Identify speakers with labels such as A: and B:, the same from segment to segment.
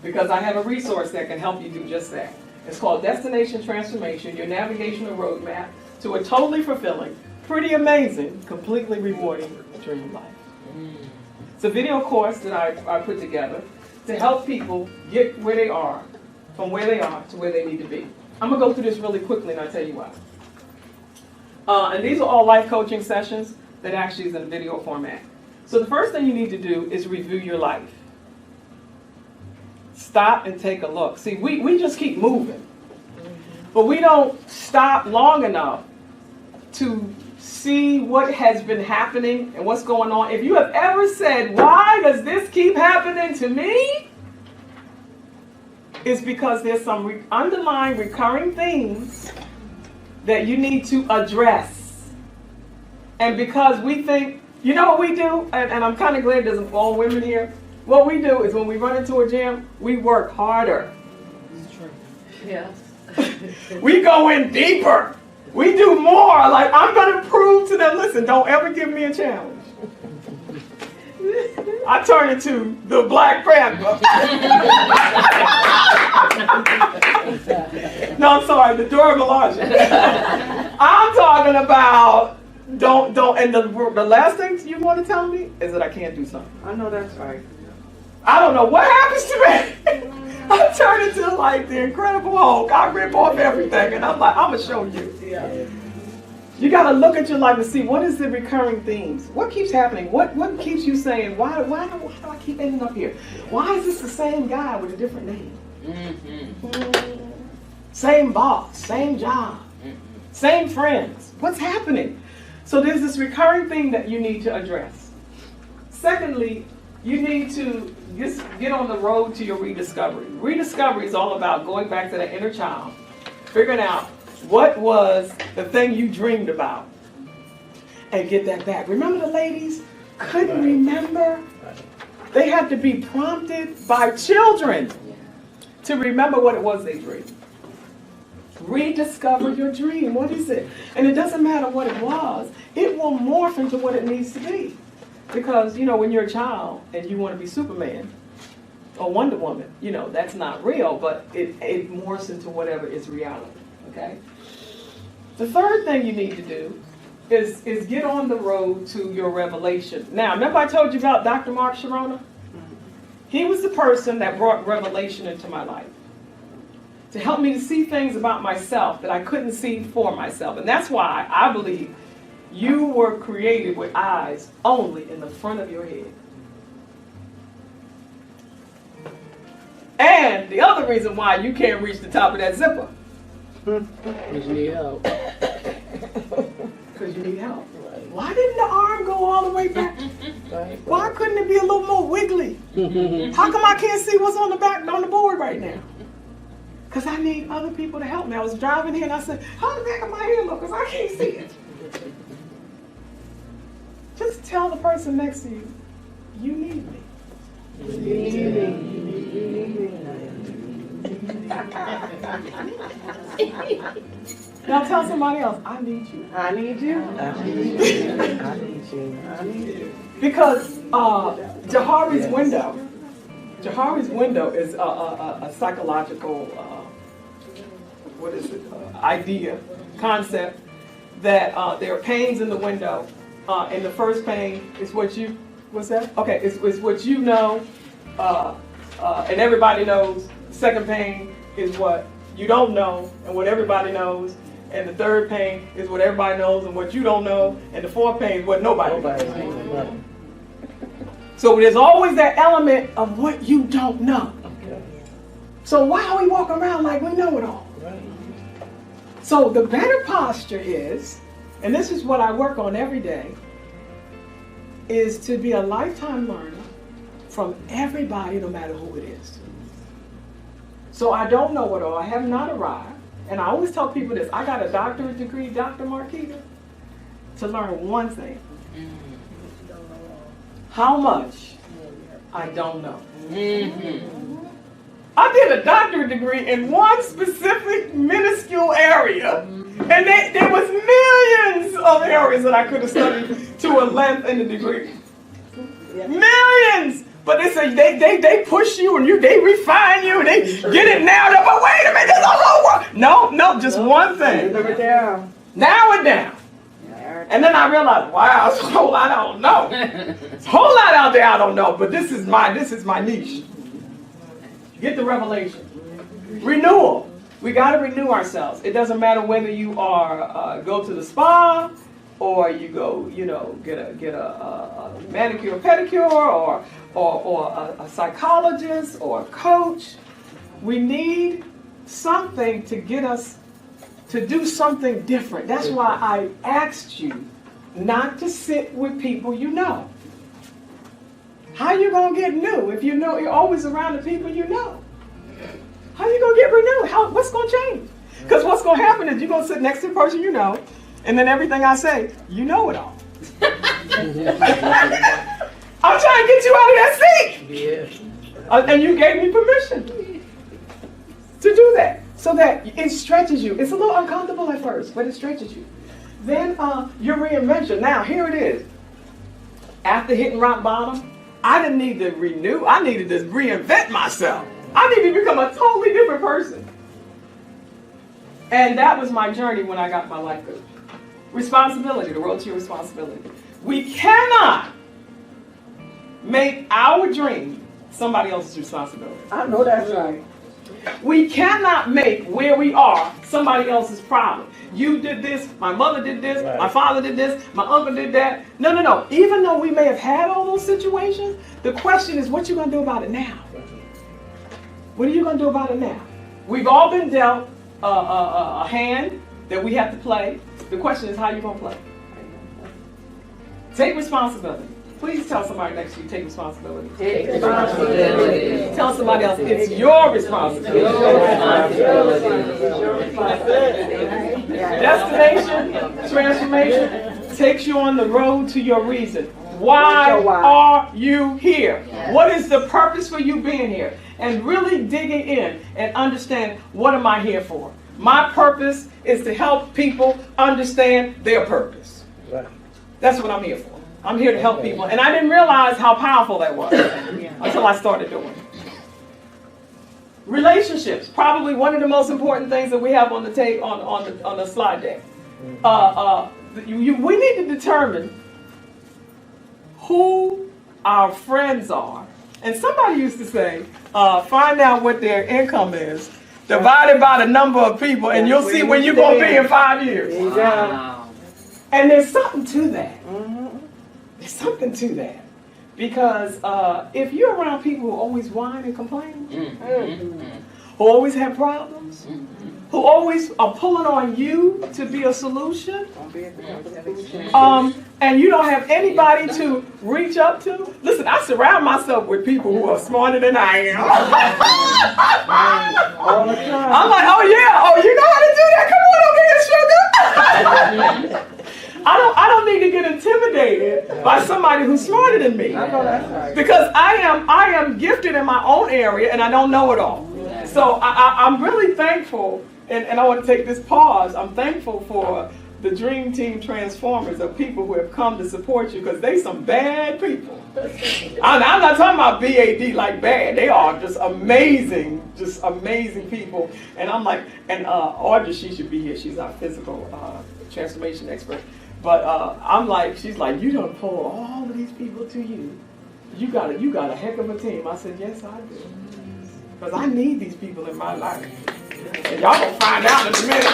A: because I have a resource that can help you do just that. It's called Destination Transformation, your navigational roadmap to a totally fulfilling, pretty amazing, completely rewarding dream life. It's a video course that I put together to help people get where they are, from where they are to where they need to be. I'm going to go through this really quickly and I'll tell you why. And these are all life coaching sessions that actually is in video format. So the first thing you need to do is review your life. Stop and take a look. See, we just keep moving, but we don't stop long enough to see what has been happening and what's going on. If you have ever said, why does this keep happening to me? It's because there's some underlying recurring themes that you need to address. And because we think, you know what we do? And I'm kind of glad there's all women here. What we do is when we run into a gym, we work harder.
B: Yes.
A: We go in deeper. We do more. Like, I'm going to prove to them, listen, don't ever give me a challenge. I turn into the Black Panther. No, I'm sorry, the Dora Milaje. I'm talking about don't, and the last thing you want to tell me is that I can't do something.
B: I know that's right.
A: I don't know what happens to me. I turn into like the Incredible Hulk. I rip off everything, and I'm like, I'm gonna show you.
B: Yeah.
A: You gotta look at your life and see what is the recurring themes. What keeps happening? What keeps you saying, why do I keep ending up here? Why is this the same guy with a different name? Mm-hmm. Same boss, same job, same friends. What's happening? So there's this recurring theme that you need to address. Secondly, you need to just get on the road to your rediscovery. Rediscovery is all about going back to that inner child, figuring out what was the thing you dreamed about, and get that back. Remember the ladies couldn't remember? They had to be prompted by children to remember what it was they dreamed. Rediscover your dream. What is it? And it doesn't matter what it was. It will morph into what it needs to be. Because, you know, when you're a child and you want to be Superman or Wonder Woman, you know, that's not real, but it morphs into whatever is reality, okay? The third thing you need to do is get on the road to your revelation. Now, remember I told you about Dr. Mark Sharona? He was the person that brought revelation into my life to help me to see things about myself that I couldn't see for myself. And that's why I believe you were created with eyes only in the front of your head. And the other reason why you can't reach the top of that zipper.
B: Because you need help.
A: Because you need help. Right. Why didn't the arm go all the way back?
B: Right.
A: Why couldn't it be a little more wiggly? How come I can't see what's on the board right now? Because I need other people to help me. I was driving here and I said, how the back of my head look? Because I can't see it. Just tell the person next to you, you need me.
B: You need me.
A: Now tell somebody else, I need you.
B: I need you. I need you. I need you. I need you.
A: Because Johari's window is a psychological, idea, concept, that there are panes in the window. And the first pane is what you, what's that? Okay, it's what you know, and everybody knows. The second pane is what you don't know and what everybody knows. And the third pane is what everybody knows and what you don't know. And the fourth pane is what nobody knows. So there's always that element of what you don't know. So why are we walking around like we know it all? So the better posture is, and this is what I work on every day, is to be a lifetime learner from everybody, no matter who it is. So I don't know it all. I have not arrived. And I always tell people this. I got a doctorate degree, Dr. Marquita, to learn one thing. How much? I don't know. I did a doctorate degree in one specific minuscule area. And there was millions of areas that I could have studied to a length in the degree. Millions! But they push you and they refine you and they get it nailed up. But wait a minute, there's a whole world. No, just one thing.
B: Narrow it down.
A: Narrow it down. And then I realized, wow, it's a whole lot I don't know. It's a whole lot out there I don't know, but this is my niche. Get the revelation. Renewal. We got to renew ourselves. It doesn't matter whether you are go to the spa, or you go, get a manicure, pedicure, or a psychologist or a coach. We need something to get us to do something different. That's why I asked you not to sit with people you know. How you gonna get new if you know you're always around the people you know? How you gonna get renewed? What's gonna change? Because what's gonna happen is you're gonna sit next to the person you know, and then everything I say, you know it all. I'm trying to get you out of that seat.
B: Yeah.
A: And you gave me permission to do that. So that it stretches you. It's a little uncomfortable at first, but it stretches you. Then your reinvention. Now, here it is. After hitting rock bottom, I didn't need to renew. I needed to reinvent myself. I needed to become a totally different person. And that was my journey when I got my life coach. Responsibility, the road to your responsibility. We cannot make our dream somebody else's responsibility.
B: I know that's right.
A: We cannot make where we are somebody else's problem. You did this, my mother did this, my father did this, my uncle did that. No. Even though we may have had all those situations, the question is, what you going to do about it now? What are you going to do about it now? We've all been dealt a hand that we have to play. The question is, how you going to play? Take responsibility. Please tell somebody next to you, take responsibility.
B: Take responsibility.
A: Tell somebody else, it's your responsibility. Destination, transformation, takes you on the road to your reason. Why are you here? What is the purpose for you being here? And really digging in and understand, what am I here for? My purpose is to help people understand their purpose. That's what I'm here for. I'm here to help people. And I didn't realize how powerful that was until I started doing it. Relationships, probably one of the most important things that we have on the tape on the slide deck. We need to determine who our friends are. And somebody used to say, find out what their income is, divided by the number of people, and you'll see where you're going to be in 5 years.
B: Wow.
A: And there's something to that. There's something to that. Because if you're around people who always whine and complain, who always have problems, who always are pulling on you to be a solution, and you don't have anybody to reach up to. Listen, I surround myself with people who are smarter than I am.
B: All the time.
A: I'm like, oh yeah, you know how to do that? Come on over here, sugar. I don't need to get intimidated by somebody who's smarter than me.
B: I know that's right.
A: Because I am gifted in my own area and I don't know it all. So I'm really thankful, and I want to take this pause. I'm thankful for the Dream Team Transformers of people who have come to support you, because they some bad people. I'm not talking about BAD like bad. They are just amazing people. And I'm like, and Audrey, she should be here. She's our physical transformation expert. But I'm like, she's like, you don't pull all of these people to you. You got a heck of a team. I said, yes, I do. Because I need these people in my life. And y'all gonna find out in a minute.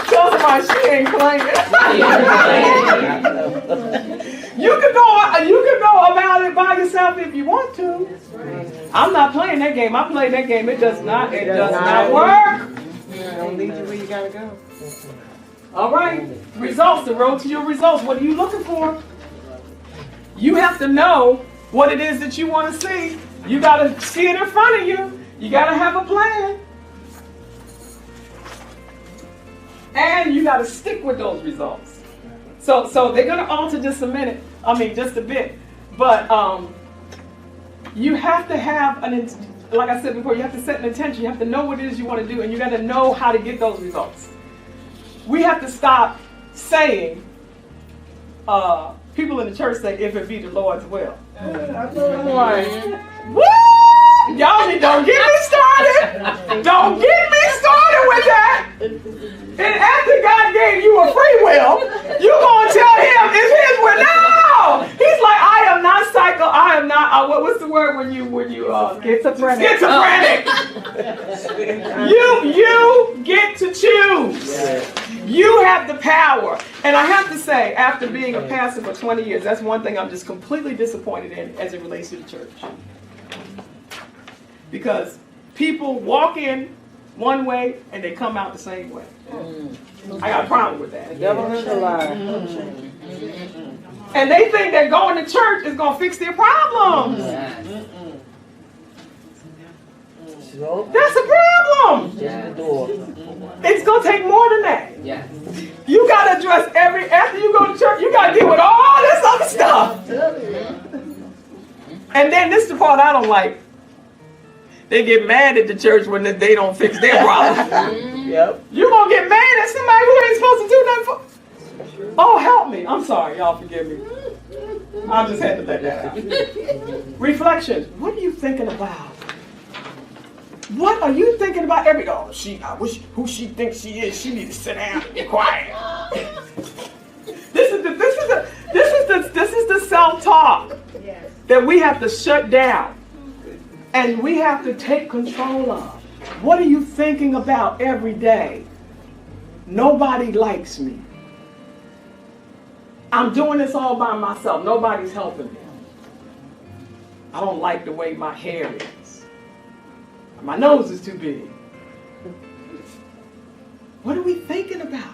A: Tell somebody she ain't playing. You can go about it by yourself if you want to. I'm not playing that game. I play that game. It does not work.
B: Don't lead you where you gotta go.
A: All right. Results, the road to your results. What are you looking for? You have to know what it is that you want to see. You got to see it in front of you. You got to have a plan. And you got to stick with those results. So they're going to alter just a bit. But you have to have like I said before, you have to set an intention. You have to know what it is you want to do, and you got to know how to get those results. We have to stop saying, People in the church say, if it be the Lord's will.
B: I'm like,
A: Woo! Y'all don't get me started. Don't get me started with that. And after God gave you a free will, you gonna tell him it's his will. No! He's like, I am not psycho. I am not. What's the word when you
B: schizophrenic.
A: Schizophrenic. You get to choose. You have the power. And I have to say, after being a pastor for 20 years, that's one thing I'm just completely disappointed in as it relates to the church. Because people walk in one way and they come out the same way. I got a problem with that.
B: The devil is a liar.
A: And they think that going to church is going to fix their problems. That's a problem. It's going to take more than that. You got to address after you go to church, you got to deal with all this other stuff. And then this is the part I don't like. They get mad at the church when they don't fix their problems.
B: Yep.
A: You're going to get mad at somebody who ain't supposed to do nothing for. Oh, help me. I'm sorry. Y'all forgive me. I just had to let that out. Reflection. What are you thinking about? What are you thinking about every I wish who she thinks she is. She needs to sit down and be quiet. This is the self-talk that we have to shut down. And we have to take control of. What are you thinking about every day? Nobody likes me. I'm doing this all by myself. Nobody's helping me. I don't like the way my hair is. My nose is too big. What are we thinking about?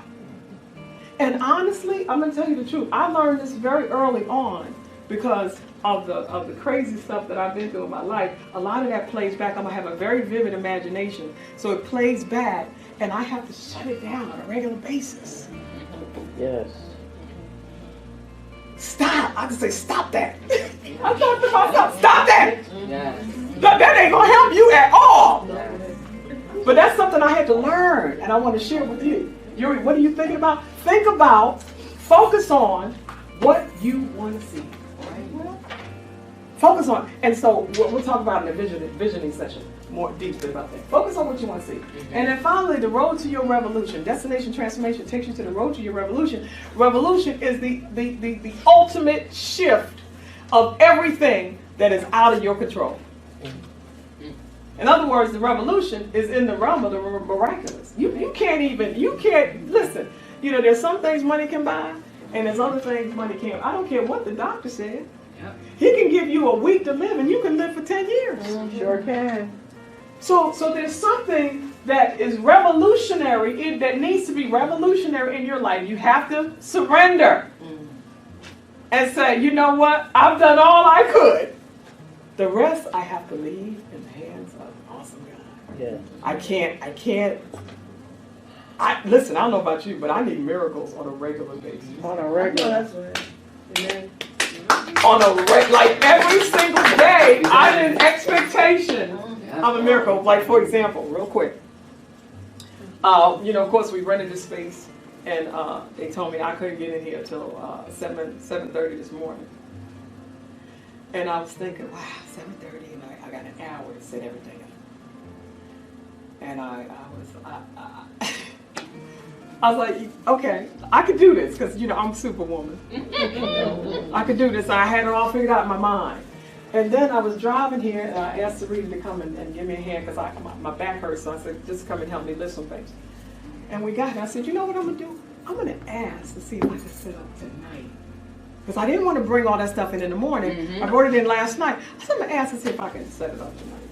A: And honestly, I'm going to tell you the truth. I learned this very early on because of the crazy stuff that I've been through in my life. A lot of that plays back. I'm going to have a very vivid imagination. So it plays back, and I have to shut it down on a regular basis.
B: Yes.
A: Stop. I just say, stop that. I talk to myself, stop that.
C: Yes.
A: That ain't going to help you at all. But that's something I had to learn, and I want to share with you. Yuri, what are you thinking about? Think about, focus on what you want to see. Focus on, and so we'll talk about in the visioning session more deeply about that. Focus on what you want to see. And then finally, the road to your revolution. Destination transformation takes you to the road to your revolution. Revolution is the ultimate shift of everything that is out of your control. In other words, the revolution is in the realm of the miraculous. You can't, listen, there's some things money can buy, and there's other things money can't. I don't care what the doctor said. He can give you a week to live, and you can live for 10 years.
B: Sure can.
A: So there's something that is revolutionary, that needs to be revolutionary in your life. You have to surrender and say, you know what? I've done all I could. The rest I have to leave in the hands of an awesome God.
B: Yeah.
A: I can't. Listen, I don't know about you, but I need miracles on a regular basis.
B: On a regular.
A: Like every single day, I'm in expectation of a miracle. Like, for example, real quick. Of course, we rented this space, and they told me I couldn't get in here till 7:30 this morning. And I was thinking, wow, 7:30, and I got an hour to set everything up. And I was like, okay, I could do this, because, I'm Superwoman. I could do this, and I had it all figured out in my mind. And then I was driving here, and I asked Sarita to come and give me a hand, because my back hurts, so I said, just come and help me lift some things. And we got here. I said, you know what I'm going to do? I'm going to ask to see if I can set up tonight. Because I didn't want to bring all that stuff in the morning. Mm-hmm. I brought it in last night. I said, I'm going to ask to see if I can set it up tonight.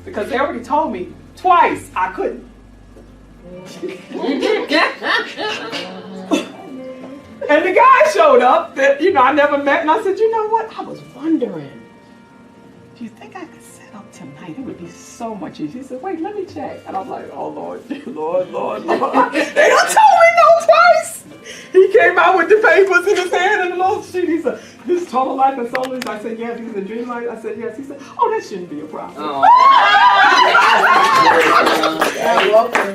A: Because they already told me twice I couldn't. And the guy showed up that, I never met, and I said, you know what? I was wondering, do you think I could set up tonight? It would be so much easier. He said, wait, let me check. And I'm like, oh, Lord. They done told me no twice. He came out with the papers in his hand and the little sheet. He said, this is total life and soul. I said, yes. These are dream life. I said, yes. He said, oh, that shouldn't be a problem. Oh.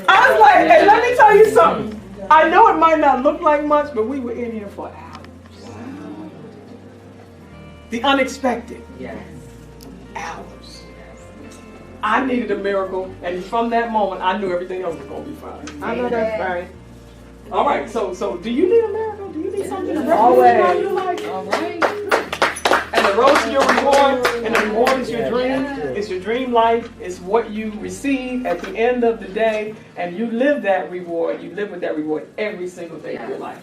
A: I was like, hey, let me tell you something. I know it might not look like much, but we were in here for hours. The unexpected.
B: Yes.
A: Hours. I needed a miracle, and from that moment, I knew everything else was going to be fine.
B: I know that's right.
A: All right, so do you need a miracle? Do you need something to
B: Always.
A: recognize your life?
B: All right.
A: And the road to your reward, and the reward is your dream. It's your dream life. It's what you receive at the end of the day, and you live that reward. You live with that reward every single day of your life.